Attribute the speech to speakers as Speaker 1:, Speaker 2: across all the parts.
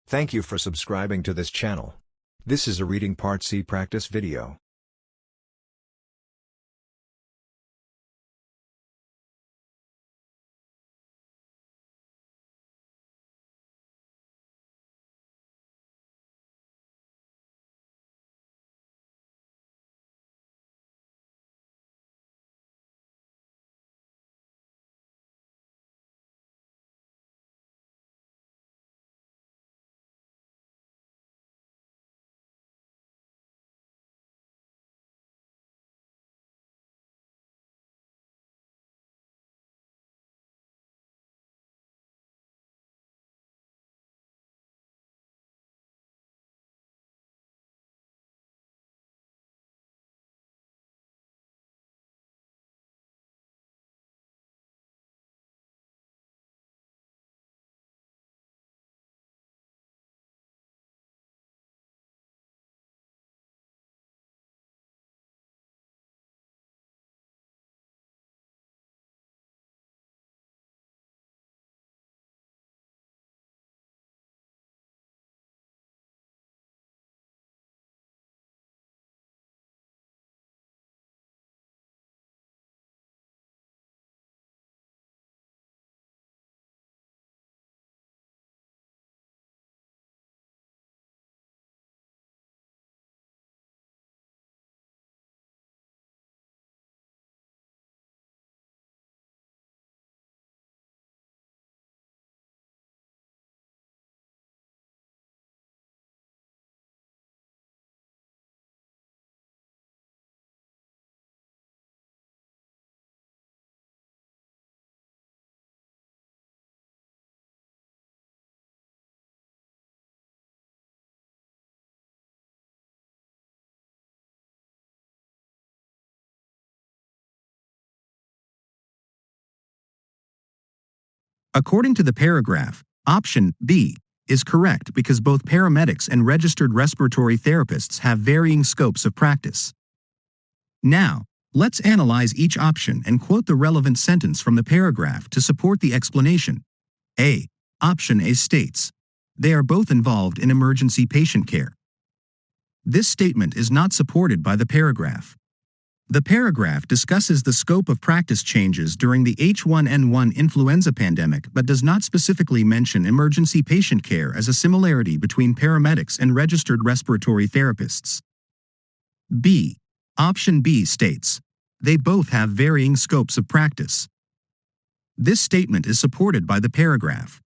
Speaker 1: Thank you for subscribing to this channel. This is a Reading Part C practice video.
Speaker 2: According to the paragraph, option B is correct because both paramedics and registered respiratory therapists have varying scopes of practice. Now, let's analyze each option and quote the relevant sentence from the paragraph to support the explanation. A. Option A states, "They are both involved in emergency patient care." This statement is not supported by the paragraph. The paragraph discusses the scope of practice changes during the H1N1 influenza pandemic but does not specifically mention emergency patient care as a similarity between paramedics and registered respiratory therapists. B. Option B states, "They both have varying scopes of practice." This statement is supported by the paragraph.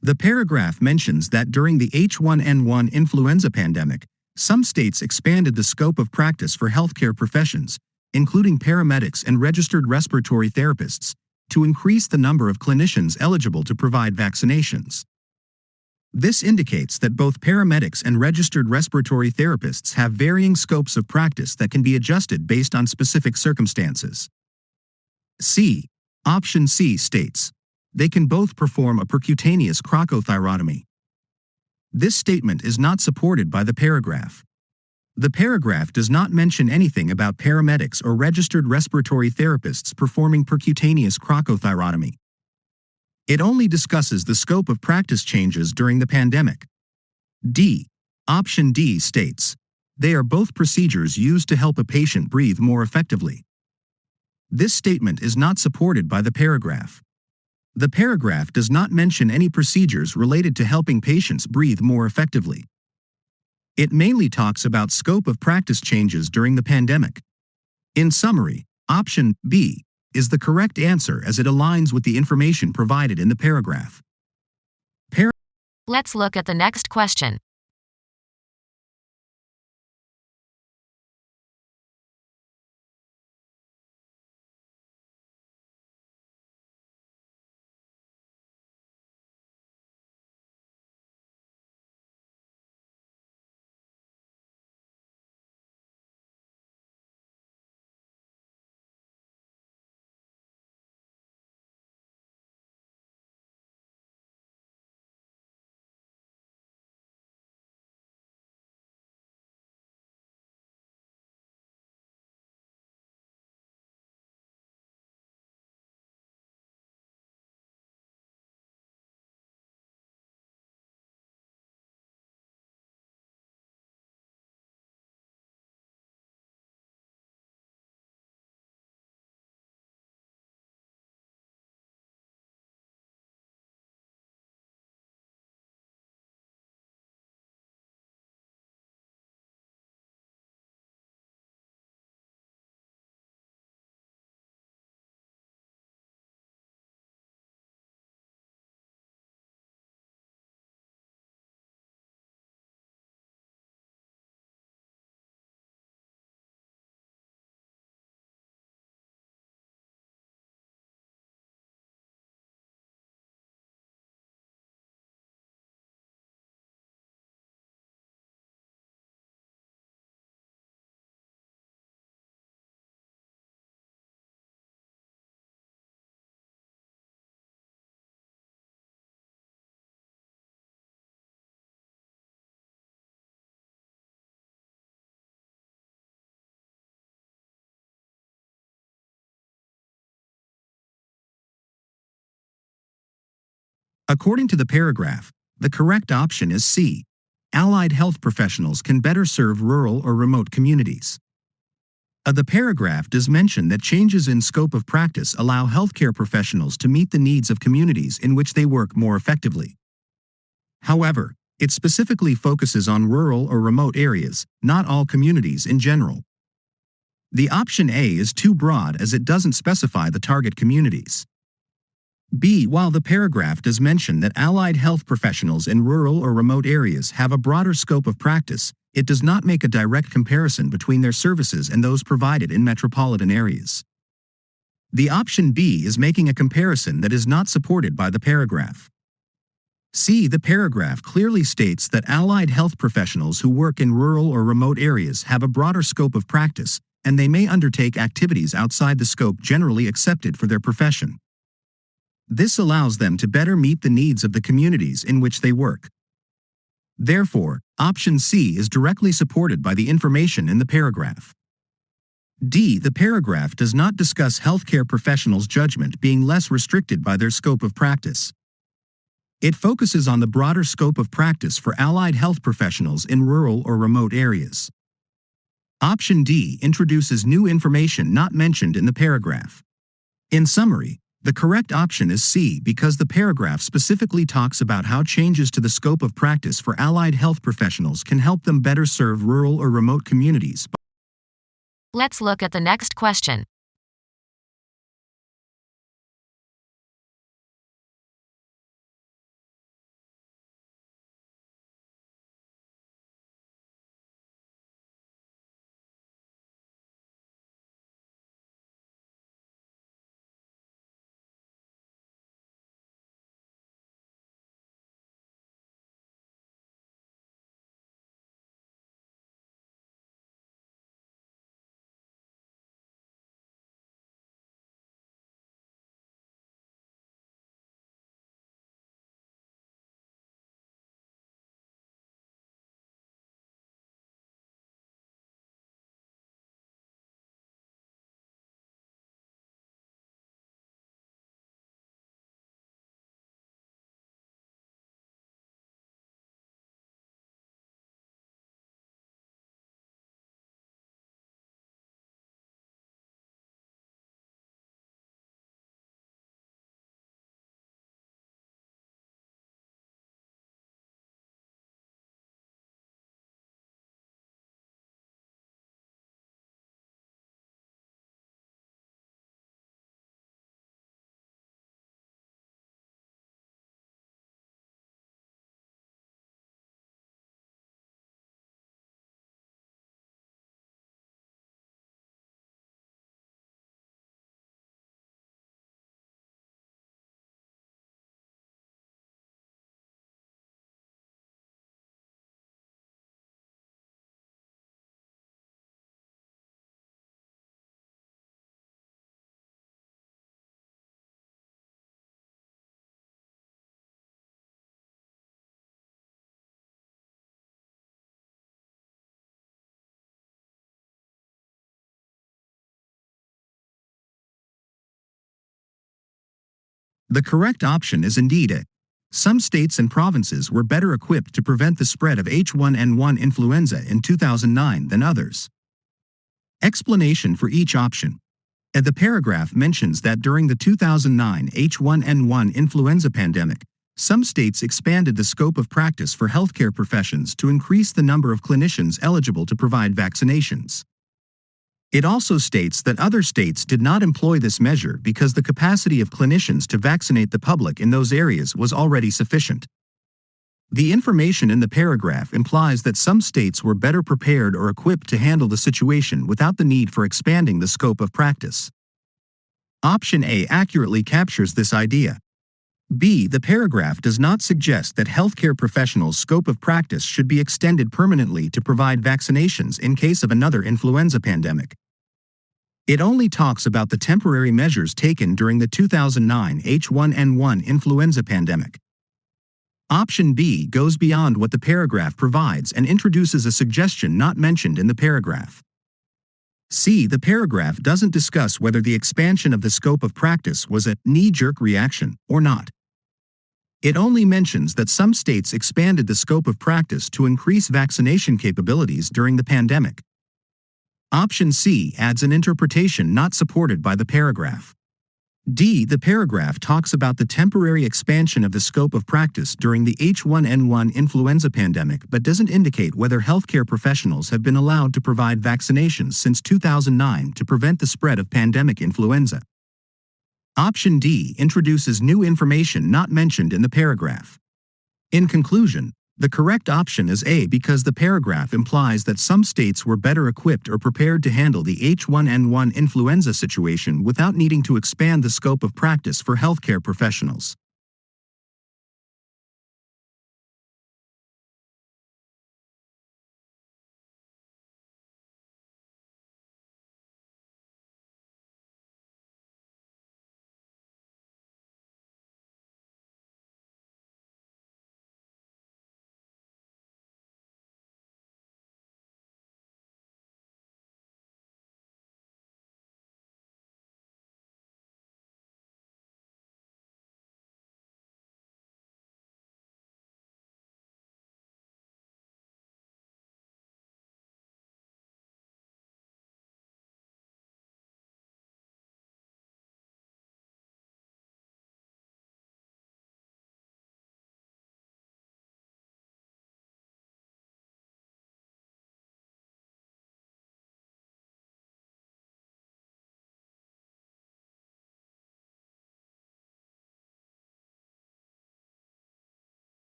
Speaker 2: The paragraph mentions that during the H1N1 influenza pandemic, some states expanded the scope of practice for healthcare professions, including paramedics and registered respiratory therapists, to increase the number of clinicians eligible to provide vaccinations. This indicates that both paramedics and registered respiratory therapists have varying scopes of practice that can be adjusted based on specific circumstances. C. Option C states, "They can both perform a percutaneous crocothyrotomy." This statement is not supported by the paragraph. The paragraph does not mention anything about paramedics or registered respiratory therapists performing percutaneous crocothyrotomy. It only discusses the scope of practice changes during the pandemic. D. Option D states, "They are both procedures used to help a patient breathe more effectively." This statement is not supported by the paragraph. The paragraph does not mention any procedures related to helping patients breathe more effectively. It mainly talks about scope of practice changes during the pandemic. In summary, option B is the correct answer as it aligns with the information provided in the paragraph.
Speaker 3: Let's look at the next question.
Speaker 2: According to the paragraph, the correct option is C. Allied health professionals can better serve rural or remote communities. The paragraph does mention that changes in scope of practice allow healthcare professionals to meet the needs of communities in which they work more effectively. However, it specifically focuses on rural or remote areas, not all communities in general. The option A is too broad as it doesn't specify the target communities. B. While the paragraph does mention that allied health professionals in rural or remote areas have a broader scope of practice, it does not make a direct comparison between their services and those provided in metropolitan areas. The option B is making a comparison that is not supported by the paragraph. C. The paragraph clearly states that allied health professionals who work in rural or remote areas have a broader scope of practice, and they may undertake activities outside the scope generally accepted for their profession. This allows them to better meet the needs of the communities in which they work. Therefore, option C is directly supported by the information in the paragraph. D. The paragraph does not discuss healthcare professionals' judgment being less restricted by their scope of practice. It focuses on the broader scope of practice for allied health professionals in rural or remote areas. Option D introduces new information not mentioned in the paragraph. In summary, the correct option is C because the paragraph specifically talks about how changes to the scope of practice for allied health professionals can help them better serve rural or remote communities.
Speaker 3: Let's look at the next question.
Speaker 2: The correct option is indeed A. Some states and provinces were better equipped to prevent the spread of H1N1 influenza in 2009 than others. Explanation for each option. The paragraph mentions that during the 2009 H1N1 influenza pandemic, some states expanded the scope of practice for healthcare professions to increase the number of clinicians eligible to provide vaccinations. It also states that other states did not employ this measure because the capacity of clinicians to vaccinate the public in those areas was already sufficient. The information in the paragraph implies that some states were better prepared or equipped to handle the situation without the need for expanding the scope of practice. Option A accurately captures this idea. B. The paragraph does not suggest that healthcare professionals' scope of practice should be extended permanently to provide vaccinations in case of another influenza pandemic. It only talks about the temporary measures taken during the 2009 H1N1 influenza pandemic. Option B goes beyond what the paragraph provides and introduces a suggestion not mentioned in the paragraph. C. The paragraph doesn't discuss whether the expansion of the scope of practice was a knee-jerk reaction or not. It only mentions that some states expanded the scope of practice to increase vaccination capabilities during the pandemic. Option C adds an interpretation not supported by the paragraph. D. The paragraph talks about the temporary expansion of the scope of practice during the H1N1 influenza pandemic but doesn't indicate whether healthcare professionals have been allowed to provide vaccinations since 2009 to prevent the spread of pandemic influenza. Option D introduces new information not mentioned in the paragraph. In conclusion, the correct option is A because the paragraph implies that some states were better equipped or prepared to handle the H1N1 influenza situation without needing to expand the scope of practice for healthcare professionals.